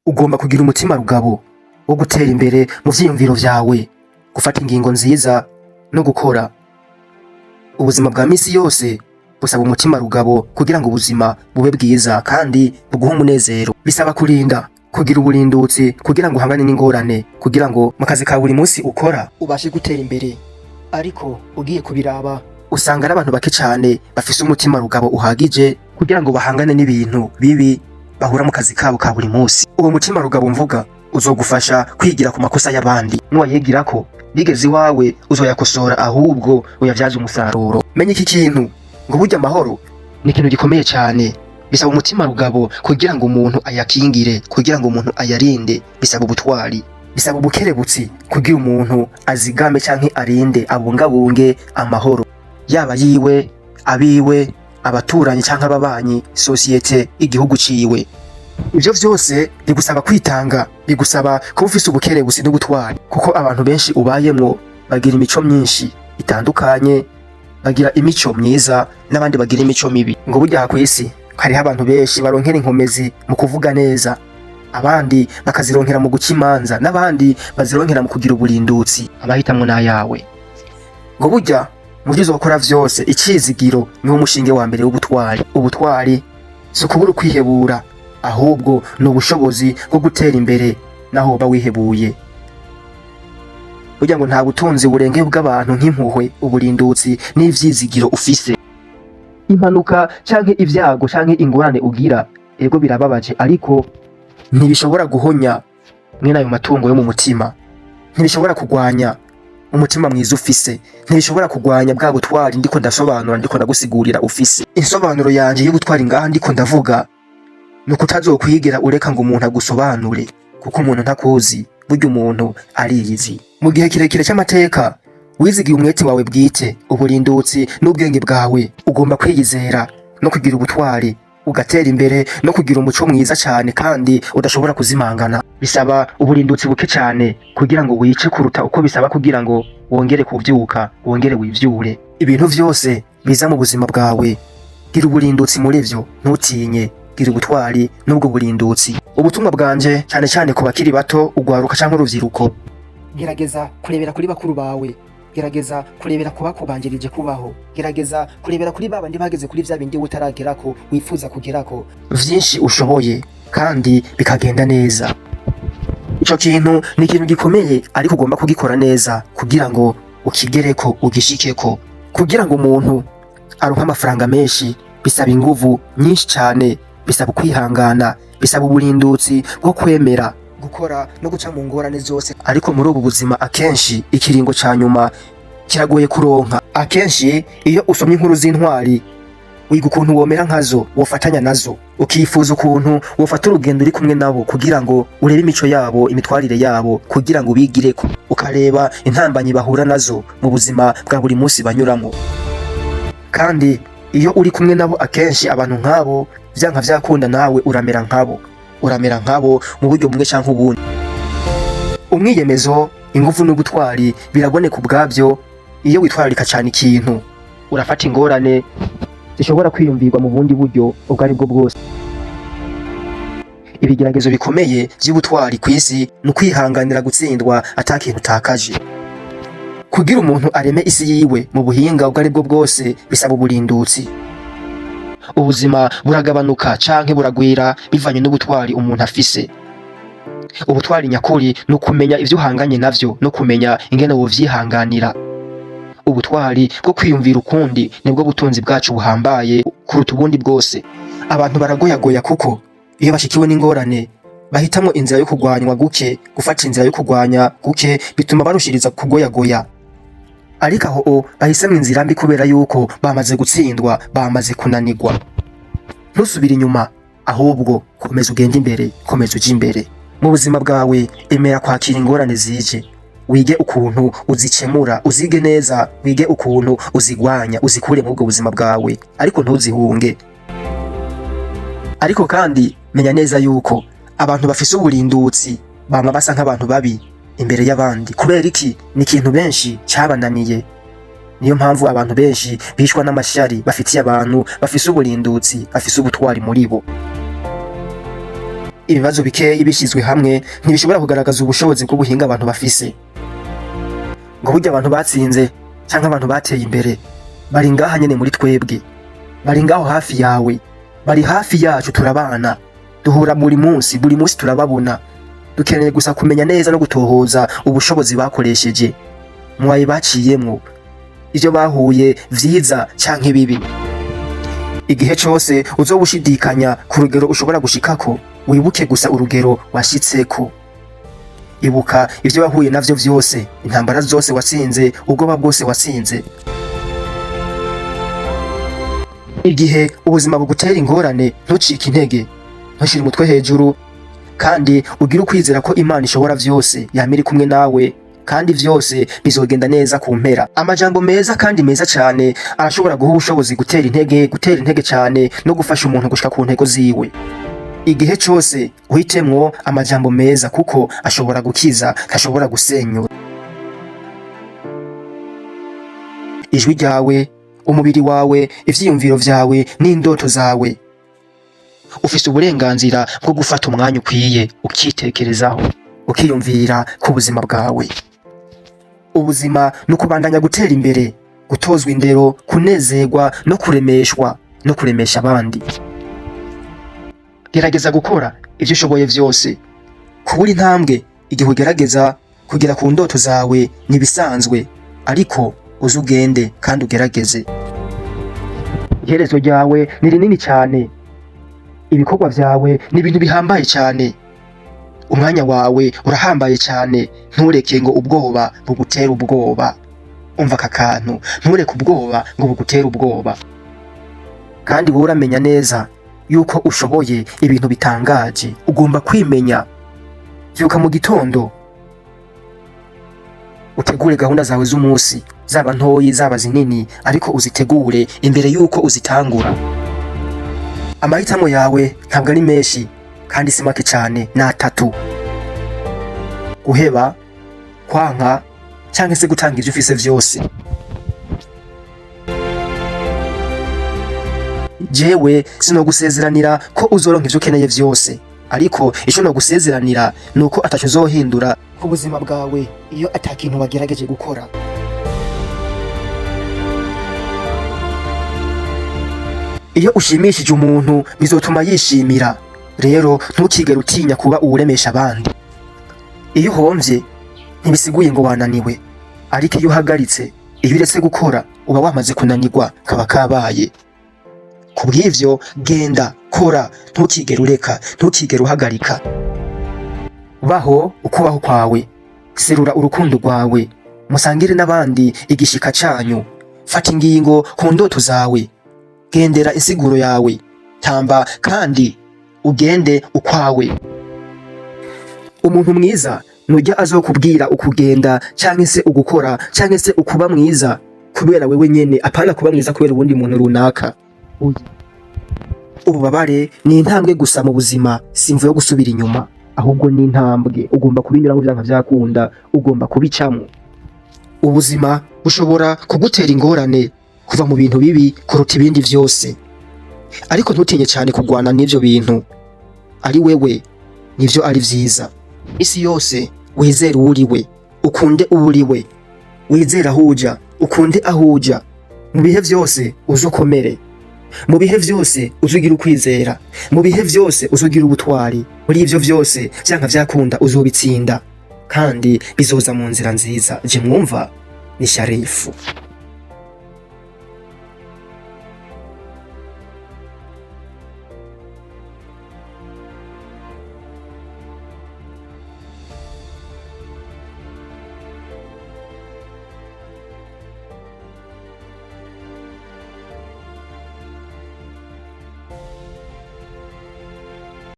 Ugomba kugira umutima rugabo wo gutera imbere mu vyiyumviro vyawe, gufata ingingo nziza no gukora. Ubuzima bwa misi yose busaba umutima rugabo kugira ngo ubuzima bube bwiza kandi buguhe umunezero. Bisaba kurinda, kugira uburindutsi kugira ngo uhangane n'ingorane, kugira ngo mu kazi ka buri munsi ukora ubashe gutera imbere. Ariko ugiye kubiraba usanga ari abantu bake cane bafise umutima rugabo uhagije kugira ngo bahangane n'ibintu bibi bahura mu kazi kabo ka buri munsi. Uwo mutima rugabo mvuga uzogufasha kwigira ku makosa y'abandi, nuwayigirako bigeze iwawe uzoyakosora, ahubwo uyavyaza umusaruro. Menye iki kintu ngo burya amahoro ni ikintu gikomeye cyane. Bisaba umutima rugabo kugira ngo umuntu ayakingire, kugira ngo umuntu ayarinde. Bisaba ubutwari, bisaba ubukerebutsi kugira umuntu azigame canke arinde abungabunge amahoro, yaba yiwe, abiwe, abaturanyi canke ababanyi, sosiyete, igihugu ciwe. Ivyo vyose bigusaba kwitanga, bigusaba kuba ufise ubukerebutsi n'ubutwari, kuko abantu benshi ubayemwo bagira imico myinshi itandukanye, bagira imico myiza n'abandi bagira imico mibi. Ngo burya aha kw'isi hariho abantu benshi baronkera inkomezi mu kuvuga neza, abandi bakazironkera mu guca imanza, n'abandi bazironkera mu kugira uburindutsi. Abahitamwo n'ayawe. Ngo burya mu vyo uzokora vyose icizigiro niwo mushinge wa mbere w'ubutwari. Ubutwari si ukubura ukwihebura, ahubwo ni ubushobozi bwo gutera imbere naho uba wihebuye. Burya ngo nta butunzi burenge bw'abantu nk'impuhwe, uburindutsi n'ivyizigiro ufise. Impanuka canke ivyago canke ingorane ugira, ego birababaje, ariko ntibishobora guhonya mwene ayo matungo yo mu mutima, ntibishobora kugwanya umutima mwiza ufise, ntibishobora kugwanya bwa butwari ndiko ndasobanura, ndiko ndagusigurira ufise. Insobanuro yanje y'ubutwari ngaha ndiko ndavuga nuko utazokwigera ureka ngo umuntu agusobanure, kuko umuntu ntakuzi, burya umuntu ariyizi. Mu gihe kirekire cy'amateka wizigiye umwete wawe bwite, uburindutsi n'ubwenge bwawe. Ugomba kwiyizera no kugira ubutwari, ugatera imbere no kugira umuco mwiza cyane kandi udashobora kuzimangana. Bisaba uburindutsi buke cyane kugira ngo wice kuruta uko bisaba kugira ngo wongere kuvyuka, wongere wivyure. Ibintu vyose biza mu buzima bwawe gira uburindutsi muri vyo, ntutinye, gira ubutwari n'ubwo burindutsi. Ubutumwa bwanje cyane cyane ku bakiri bato, ugwaruka canke uruvyiruko, gerageza kurebera kuri bakuru bawe, gerageza kurebera ku bakubanjirije kubaho, gerageza kurebera kuri babandi bageze kuri vya bindi utaragerako wifuza kugerako. Vyinshi ushoboye kandi bikagenda neza. Ico kintu ni ikintu gikomeye, ariko ugomba kugikora neza kugira ngo ukigereko, ugishikeko. Kugira ngo umuntu aronke amafaranga menshi bisaba inguvu nyinshi cyane, bisaba kwihangana, bisaba uburindutsi bwo kwemera, gukora no guca mu ngorane zose. Ariko muri ubu buzima akenshi ikiringo ca nyuma kiragoye kuronka. Akenshi iyo usomye inkuru z'intwari wiga ukuntu womera nkazo, wofatanya nazo, ukifuza ukuntu wofata urugendo uri kumwe nabo kugira ngo urebe imico yabo, imitwarire yabo, kugira ngo bigireko, ukareba intambanyi bahura nazo mu buzima bwa buri munsi banyuramo. Kandi iyo uri kumwe nabo akenshi abantu nk'abo vyanka vyakunda nawe uramera nkabo, uramera nkabo mu buryo bumwe canke ubundi. Umwiyemezo, ingufu n'ubutwari biraboneka ubwavyo iyo witwararika cane ikintu. Urafata ingorane zishobora kwiyumvirwa mu bundi buryo ubwo ari bwo bwose. Ibigeragezo bikomeye vy'ubutwari kw'isi ni ukwihanganira gutsindwa ata kintu utakaje. Kugira umuntu areme isi yiwe mu buhinga ubwo ari bwo bwose bisaba uburindutsi. Ubuzima buragabanuka canke buragwira bivanye n'ubutwari umuntu afise. Ubutwari nyakuri ni ukumenya ivyo uhanganye navyo no kumenya ingene wovyihanganira. Ubutwari bwo kwiyumvira ukundi nibwo butunzi bwacu buhambaye kuruta ubundi bwose. Abantu baragoyagoya kuko iyo bashikiwe n'ingorane bahitamwo inzira yo kugwanywa guke, gufata inzira yo kugwanya guke bituma barushiriza kugoyagoya. Ariko aho bahisemwo inzira mbi kubera yuko bamaze gutsindwa, bamaze kunanirwa. Ntusubire inyuma, ahubwo komeza ugende imbere, komeza uje imbere. Mu buzima bwawe emera kwakira ingorane zije, wige ukuntu uzikemura, uzige neza, wige ukuntu uzigwanya, uzikure mu bwo buzima bwawe, ariko ntuzihunge. Ariko kandi menya neza yuko abantu bafise uburindutsi bama basa nk'abantu babi imbere y'abandi. Kubera iki? Ni ikintu benshi cabananiye. Niyo mpamvu abantu benshi bishwa n'amashyari bafitiye abantu bafise uburindutsi, bafise ubutwari muri bo. ibibazo bikeyi bishyizwe hamwe ntibishobora kugaragaza ubushobozi bw'ubuhinga abantu bafise. Ngo burya abantu batsinze cyangwa abantu bateye imbere bari ngaha nyene muri twebwe, bari ngaho hafi yawe, bari hafi yacu, turabana, duhura buri munsi turababona. Dukeneye gusa kumenya neza no gutohoza ubushobozi bakoresheje, mwaye baciyemwo, ivyo bahuye vyiza canke bibi. Igihe cose uzobushidikanya ku rugero ushobora gushikako, wibuke gusa urugero washitseko. Ibuka ivyo wahuye navyo vyose, intambara zose watsinze, ubwoba bwose watsinze. Igihe ubuzima bugutera ingorane, ntucike intege, ntushire umutwe hejuru, kandi ugire ukwizera ko Imana ishobora vyose, yama iri kumwe nawe, kandi vyose bizogenda neza ku mpera. Amajambo meza kandi meza cyane arashobora guha ubushobozi gutera intege cyane no gufasha umuntu gushika ku ntego ziwe. Igihe cose uhitemwo amajambo meza, kuko ashobora gukiza, ntashobora gusenyura. Ijwi ryawe, umubiri wawe, ivyiyumviro vyawe n'indoto zawe, ufise uburenganzira bwo gufata umwanya ukwiye ukitekerezaho, ukiyumvira ku buzima bwawe. Ubuzima ni ukubandanya gutera imbere, gutozwa indero, kunezerwa no kuremeshwa no kuremesha abandi. Gerageza gukora ivyo ushoboye vyose, kubura intambwe igihe ugerageza kugera ku ndoto zawe nibisanzwe, ariko uze ugende kandi ugerageze. Iherezo ryawe ni rinini cyane, ibikorwa vyawe ni ibintu bihambaye cyane, umwanya wawe urahambaye cyane. Ntureke ngo ubwoba bugutera ubwoba. Umva aka kantu, ntureke ubwoba ngo bugutera ubwoba. Kandi wowe uramenya neza yuko ushoboye ibintu bitangaje. Ugomba kwimenya. Vyuka mu gitondo, utegure gahunda zawe z'umunsi, zaba ntoyi zaba zinini, ariko uzitegure imbere yuko uzitangura. Amahitamo yawe ntabwo ari menshi kandi si make cyane, ni 3: guheba, kwanka, cyangwa se gutanga ivyo ufise vyose. Jewe sinogusezeranira ko uzoronka ivyo ukeneye vyose, ariko ico nogusezeranira nuko ataco uzohindura ku buzima bwawe iyo atakintu bagerageje gukora. Iyo ushimishije umuntu bizotuma yishimira. Rero ntukigere utinya kuba uwuremesha abandi. Iyo uhomvye ntibisiguye ngo wananiwe, ariko iyo uhagaritse, iyo uretse gukora, uba wamaze kunanirwa, kaba kabaye. Kubw'ivyo genda, kora, ntukigere ureka, ntukigere uhagarika. Baho ukubaho kwawe, serura urukundo rwawe, musangire n'abandi igishika canyu. Fata ingingo ku ndoto zawe, gendera insiguro yawe, tamba kandi ugende ukwawe. Umuntu mwiza nujya azokubwira ukugenda canke se ugukora canke se ukuba mwiza kubera wewe nyene, apana kuba mwiza kubera ubundi muntu runaka. Ububabare ni intambwe gusa mu buzima, simvu yo gusubira inyuma, ahubwo ni intambwe ugomba kubinyuramo vyanka vyakunda, ugomba kubicamo. Ubuzima bushobora kugutera ingorane, kuva mu bintu bibi kuruta ibindi vyose, ariko ntutinye cyane kugwana n'ivyo bintu. Ari wewe nivyo ari vyiza. Isi yose wizere uwuriwe, ukunde uwuriwe, wizere ahuja, ukunde ahuja. Mu bihe vyose uzokomere, mu bihe vyose uzugira ukwizera, mu bihe vyose uzugira ubutwari. Muri ivyo vyose vyanka vyakunda uzobitsinda, kandi bizoza mu nzira nziza. Je mwumva ni Sharifu.